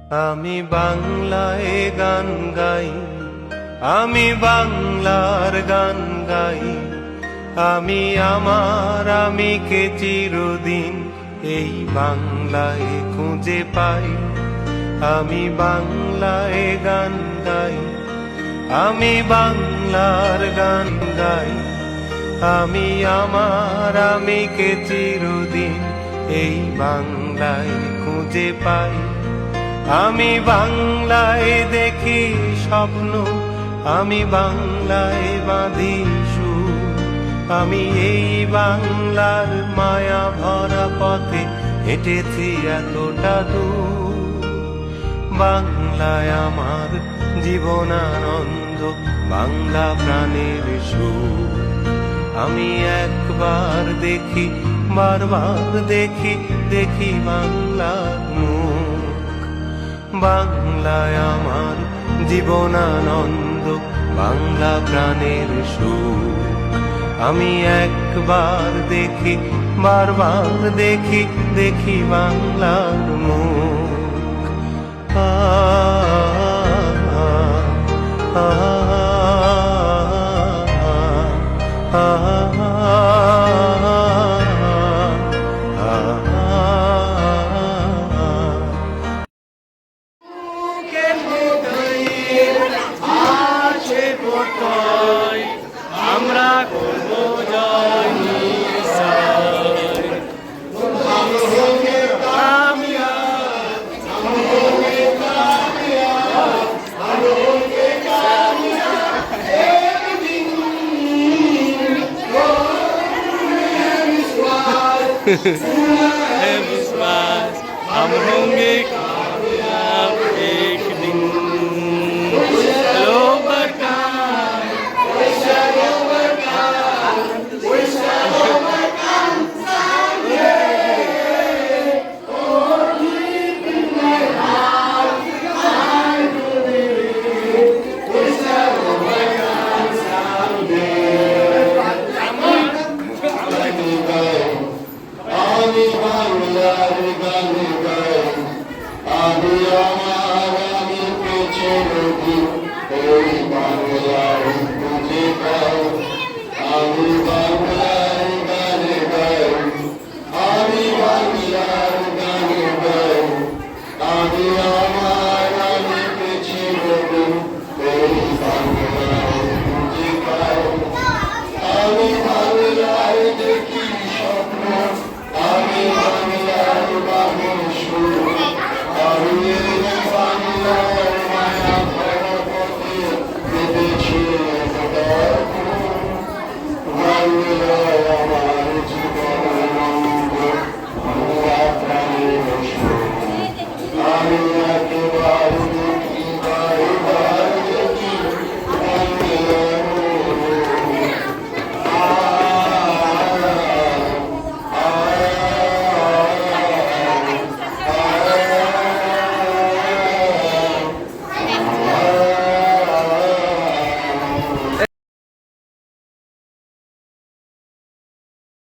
আমি বাংলায় গান গাই, আমি বাংলার গান গাই, আমি আমার আমিকে চিরদিন এই বাংলায় খুঁজে পাই। আমি বাংলায় গান গাই, আমি বাংলার গান গাই, আমি আমার আমিকে চিরদিন এই বাংলায় খুঁজে পাই। আমি বাংলায় দেখি স্বপ্ন, আমি বাংলায় বাঁধি সুর, আমি এই বাংলার মায়া ভরা পথে হেঁটেছি এতটা দূর। বাংলায় আমার জীবনানন্দ, বাংলা প্রাণের সুর। আমি একবার দেখি, বারবার দেখি, দেখি বাংলার মুখ। বাংলায় আমার জীবনানন্দ, বাংলা প্রাণের সুর। আমি একবার দেখি, বারবার দেখি, দেখি বাংলার মুখ। আ আ আ আমরা করব জয় নিশ্চয়। है विश्वास हम होंगे कामयाब एक दिन। আমি